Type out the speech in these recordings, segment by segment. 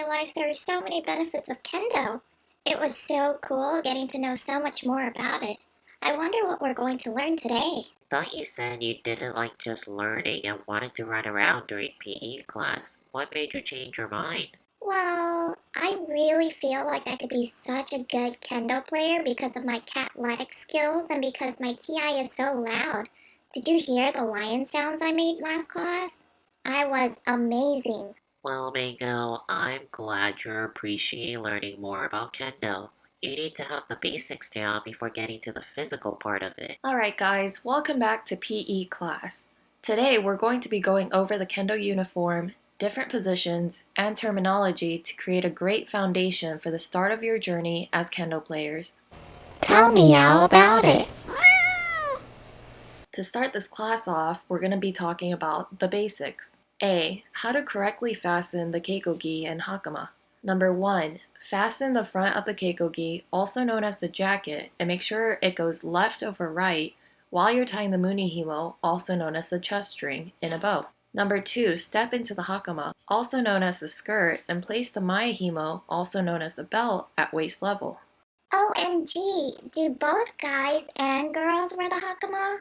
realized there were so many benefits of Kendo. It was so cool getting to know so much more about it. I wonder what we're going to learn today. Thought you said you didn't like just learning and wanted to run around during PE class. What made you change your mind? Well, I really feel like I could be such a good Kendo player because of my cat-like skills and because my ki is so loud. Did you hear the lion sounds I made last class? I was amazing. Well, Mango, I'm glad you're appreciating learning more about Kendo. You need to have the basics down before getting to the physical part of it. Alright guys, welcome back to PE class. Today we're going to be going over the Kendo uniform, different positions, and terminology to create a great foundation for the start of your journey as Kendo players. Tell me all about it. To start this class off, we're going to be talking about the basics. A. How to correctly fasten the Keiko gi and Hakama. Number 1. Fasten the front of the Keiko gi, also known as the jacket, and make sure it goes left over right while you're tying the munihimo, also known as the chest string, in a bow. Number 2. Step into the Hakama, also known as the skirt, and place the maehimo, also known as the belt, at waist level. OMG, do both guys and girls wear the Hakama?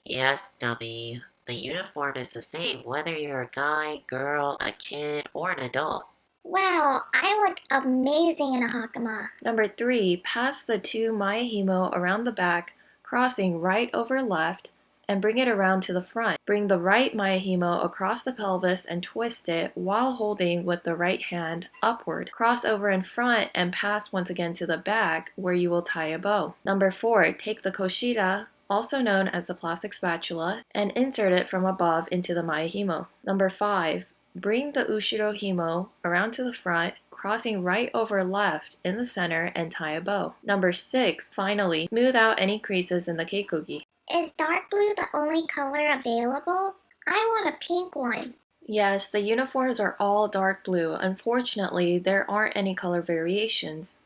Yes, dummy. The uniform is the same whether you're a guy, girl, a kid, or an adult. Wow, I look amazing in a Hakama. Number 3. Pass the 2 maehimo around the back, crossing right over left, and bring it around to the front. Bring the right maehimo across the pelvis and twist it while holding with the right hand upward. Cross over in front and pass once again to the back where you will tie a bow. Number 4. Take the koshida, also known as the plastic spatula, and insert it from above into the maehimo. Number 5. Bring the ushiro himo around to the front, crossing right over left in the center and tie a bow. Number 6. Finally, smooth out any creases in the keikogi. Is dark blue the only color available? I want a pink one. Yes, the uniforms are all dark blue. Unfortunately, there aren't any color variations.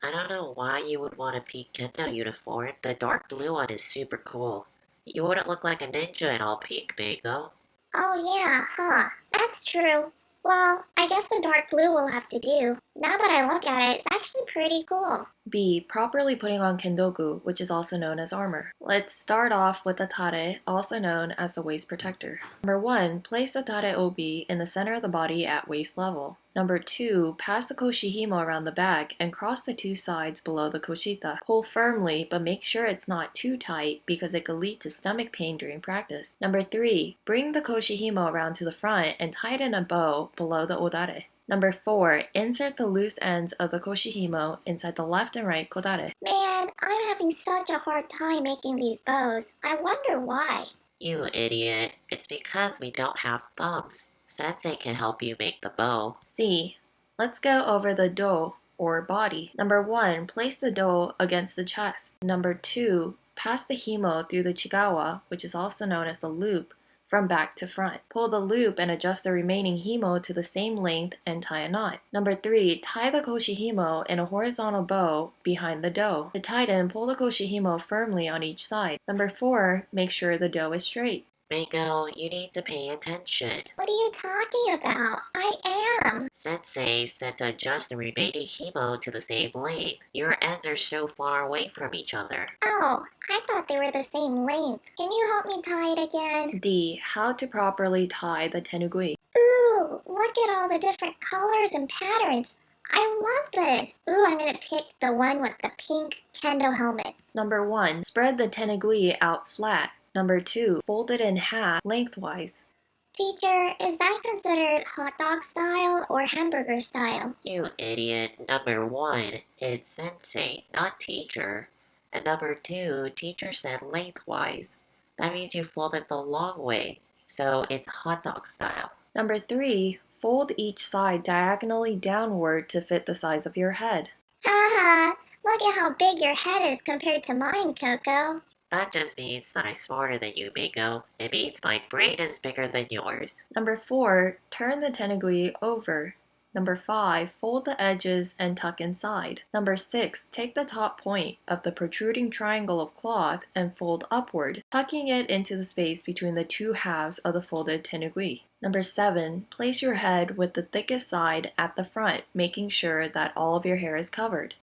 I don't know why you would want a pink Kendo uniform. The dark blue one is super cool. You wouldn't look like a ninja in all pink, Mango. Oh yeah, huh. That's true. Well, I guess the dark blue will have to do. Now that I look at it, it's actually pretty cool. B. Properly putting on kendoku, which is also known as armor. Let's start off with the tare, also known as the waist protector. Number 1. Place the tare obi in the center of the body at waist level. Number 2. Pass the koshihimo around the back and cross the 2 sides below the koshita. Pull firmly, but make sure it's not too tight because it could lead to stomach pain during practice. Number 3. Bring the koshihimo around to the front and tie it in a bow below the odare. Number 4. Insert the loose ends of the koshihimo inside the left and right kodare. Man, I'm having such a hard time making these bows. I wonder why. You idiot. It's because we don't have thumbs. Sensei can help you make the bow. C. Let's go over the do, or body. Number 1. Place the do against the chest. Number 2. Pass the himo through the chigawa, which is also known as the loop, from back to front. Pull the loop and adjust the remaining himo to the same length and tie a knot. Number 3. Tie the koshihimo in a horizontal bow behind the do. To tighten, pull the koshihimo firmly on each side. Number 4. Make sure the do is straight. Mango, you need to pay attention. What are you talking about? I am. Sensei said to adjust the remaining himo to the same length. Your ends are so far away from each other. Oh, I thought they were the same length. Can you help me tie it again? D. How to properly tie the tenugui. Ooh, look at all the different colors and patterns. I love this. Ooh, I'm gonna pick the one with the pink Kendo helmets. Number 1. Spread the tenugui out flat. Number 2. Fold it in half lengthwise. Teacher, is that considered hot dog style or hamburger style? You idiot. Number 1, it's sensei, not teacher. And number 2, teacher said lengthwise. That means you fold it the long way, so it's hot dog style. Number 3. Fold each side diagonally downward to fit the size of your head. Haha, look at how big your head is compared to mine, Coco. That just means that I'm smarter than you, Mango. It means my brain is bigger than yours. Number 4. Turn the tenugui over. Number 5, fold the edges and tuck inside. Number 6, take the top point of the protruding triangle of cloth and fold upward, tucking it into the space between the two halves of the folded tenugui. Number 7, place your head with the thickest side at the front, making sure that all of your hair is covered.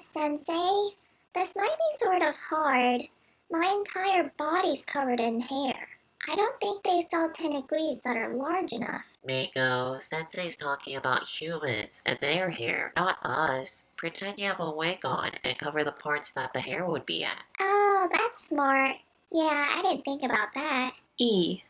Sensei, this might be sort of hard. My entire body's covered in hair. I don't think they sell teneguis that are large enough. Mango, Sensei's talking about humans and their hair, not us. Pretend you have a wig on and cover the parts that the hair would be at. Oh, that's smart. Yeah, I didn't think about that. E.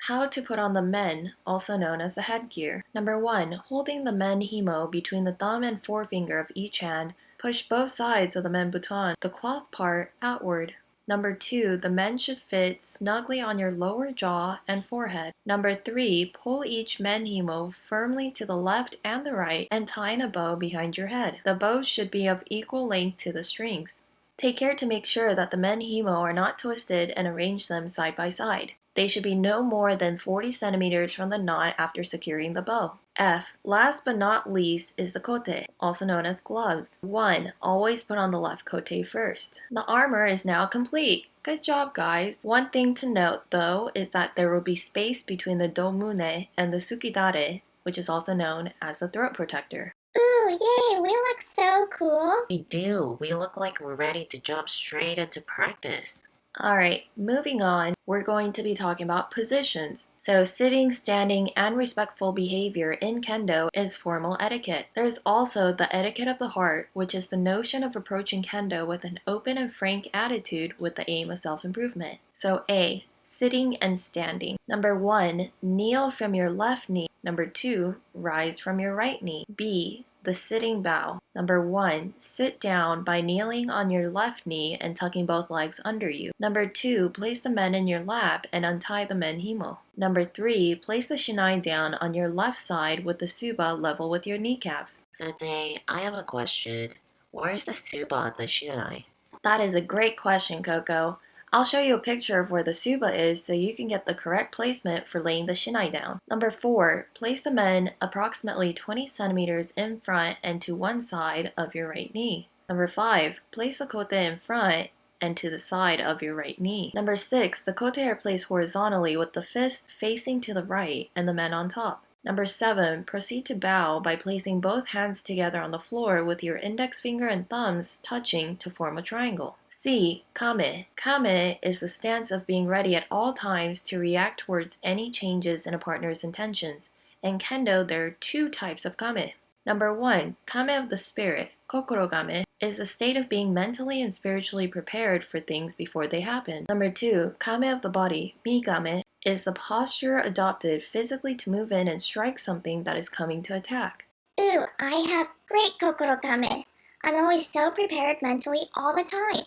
How to put on the men, also known as the headgear. Number 1, holding the men himo between the thumb and forefinger of each hand, push both sides of the men button, the cloth part, outward. Number 2, the men should fit snugly on your lower jaw and forehead. Number 3, pull each men himo firmly to the left and the right and tie in a bow behind your head. The bows should be of equal length to the strings. Take care to make sure that the men himo are not twisted and arrange them side by side. They should be no more than 40 centimeters from the knot after securing the bow. F. Last but not least is the kote, also known as gloves. 1. Always put on the left kote first. The armor is now complete. Good job, guys. One thing to note, though, is that there will be space between the domune and the tsukidare, which is also known as the throat protector. Ooh, yay, we look so cool. We do. We look like we're ready to jump straight into practice. Alright, moving on, we're going to be talking about positions. So sitting, standing, and respectful behavior in Kendo is formal etiquette. There's also the etiquette of the heart, which is the notion of approaching Kendo with an open and frank attitude with the aim of self-improvement. So A. Sitting and standing. Number 1, kneel from your left knee. Number 2, rise from your right knee. B. The sitting bow. Number 1, sit down by kneeling on your left knee and tucking both legs under you. Number 2, place the men in your lap and untie the men himo. Number 3, place the shinai down on your left side with the suba level with your kneecaps. Sensei, I have a question. Where's the suba on the shinai? That is a great question, Coco. I'll show you a picture of where the suba is so you can get the correct placement for laying the shinai down. Number 4, place the men approximately 20 centimeters in front and to one side of your right knee. Number 5, place the kote in front and to the side of your right knee. Number 6, the kote are placed horizontally with the fists facing to the right and the men on top. Number 7, proceed to bow by placing both hands together on the floor with your index finger and thumbs touching to form a triangle. C. Kame. Kame is the stance of being ready at all times to react towards any changes in a partner's intentions. In Kendo, there are 2 types of kame. Number 1, kame of the spirit, kokorogame, is the state of being mentally and spiritually prepared for things before they happen. Number 2, kame of the body, migame, is the posture adopted physically to move in and strike something that is coming to attack. Ooh, I have great kokoro kame. I'm always so prepared mentally all the time.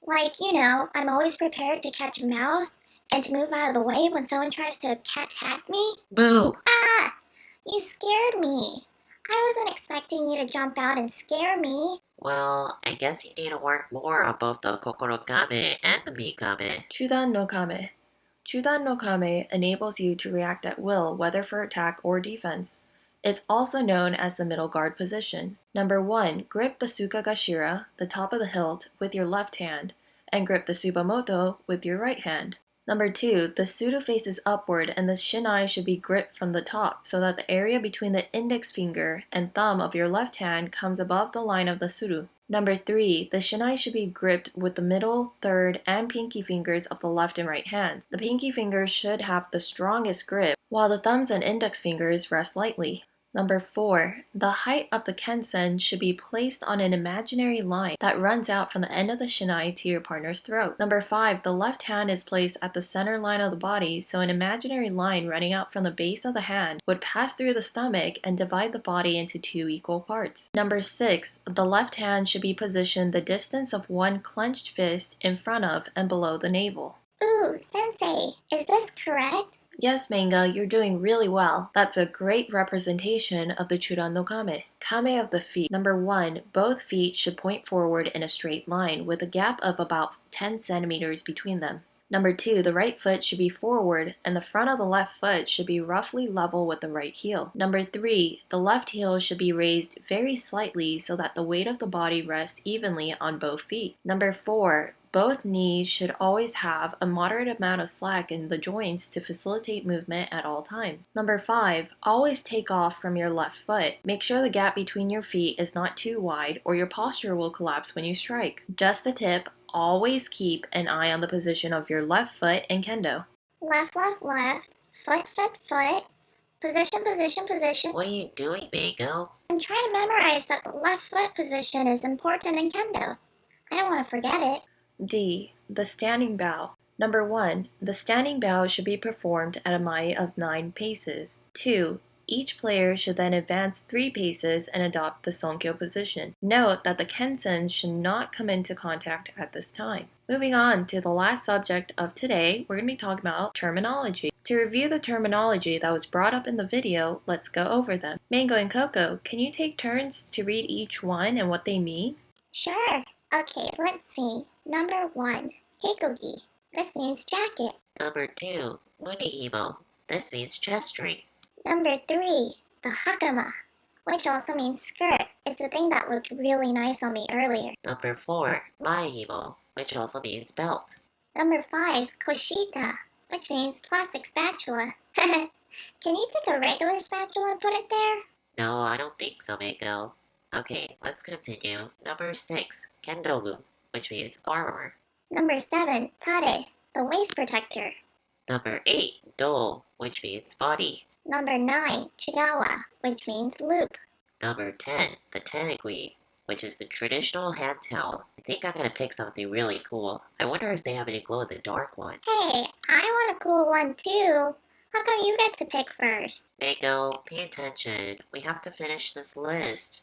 Like, I'm always prepared to catch a mouse and to move out of the way when someone tries to attack me. Boo! Ah! You scared me. I wasn't expecting you to jump out and scare me. Well, I guess you need to work more on both the kokorogame and the migame. Chudan no kame. Chudan no kame enables you to react at will, whether for attack or defense. It's also known as the middle guard position. Number 1, grip the sukagashira, the top of the hilt, with your left hand, and grip the subamoto with your right hand. Number 2, the suru faces upward and the shinai should be gripped from the top so that the area between the index finger and thumb of your left hand comes above the line of the suru. Number 3, the shinai should be gripped with the middle, third, and pinky fingers of the left and right hands. The pinky fingers should have the strongest grip, while the thumbs and index fingers rest lightly. Number 4, the height of the kensen should be placed on an imaginary line that runs out from the end of the shinai to your partner's throat. Number 5, the left hand is placed at the center line of the body, so an imaginary line running out from the base of the hand would pass through the stomach and divide the body into 2 equal parts. Number 6, the left hand should be positioned the distance of one clenched fist in front of and below the navel. Ooh, Sensei, is this correct? Yes, Manga, you're doing really well. That's a great representation of the Chudan no Kame. Kame of the feet. Number 1, both feet should point forward in a straight line with a gap of about 10 centimeters between them. Number 2, the right foot should be forward and the front of the left foot should be roughly level with the right heel. Number 3, the left heel should be raised very slightly so that the weight of the body rests evenly on both feet. Number 4, both knees should always have a moderate amount of slack in the joints to facilitate movement at all times. Number 5, always take off from your left foot. Make sure the gap between your feet is not too wide or your posture will collapse when you strike. Just a tip, always keep an eye on the position of your left foot in Kendo. Left, left, left. Foot, foot, foot. Position, position, position. What are you doing, Mango? I'm trying to memorize that the left foot position is important in Kendo. I don't want to forget it. D. The standing bow. Number 1. The standing bow should be performed at a mae of 9 paces. 2. Each player should then advance 3 paces and adopt the sonkyo position. Note that the kensen should not come into contact at this time. Moving on to the last subject of today, we're going to be talking about terminology. To review the terminology that was brought up in the video, let's go over them. Mango and Coco, can you take turns to read each one and what they mean? Sure. Okay, let's see. Number 1, Keikogi. This means jacket. Number 2, Munihimo. This means chest string. Number 3, the Hakama, which also means skirt. It's the thing that looked really nice on me earlier. Number 4, Maihimo, which also means belt. Number 5, Koshita, which means plastic spatula. Can you take a regular spatula and put it there? No, I don't think so, Mango. Okay, let's continue. Number 6, Kendogu, which means armor. Number 7, Tare, the waist protector. Number 8, Do, which means body. Number 9, Chigawa, which means loop. Number 10, the Tanagui, which is the traditional hand towel. I think I'm gonna pick something really cool. I wonder if they have any glow-in-the-dark one. Hey, I want a cool one too. How come you get to pick first? Mango, pay attention. We have to finish this list.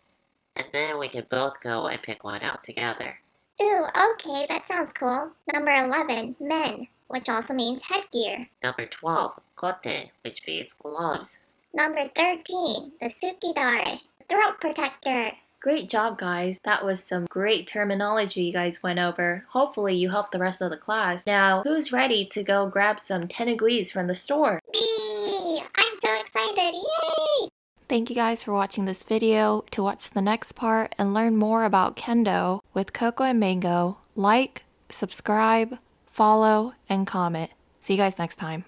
And then we can both go and pick one out together. Ooh, okay, that sounds cool. Number 11, men, which also means headgear. Number 12, Kote, which means gloves. Number 13, the Sukidare, throat protector. Great job, guys. That was some great terminology you guys went over. Hopefully you helped the rest of the class. Now, who's ready to go grab some tenaguis from the store? Me! I'm so excited! Yay! Thank you guys for watching this video. To watch the next part and learn more about Kendo with Coco and Mango, like, subscribe, follow, and comment. See you guys next time.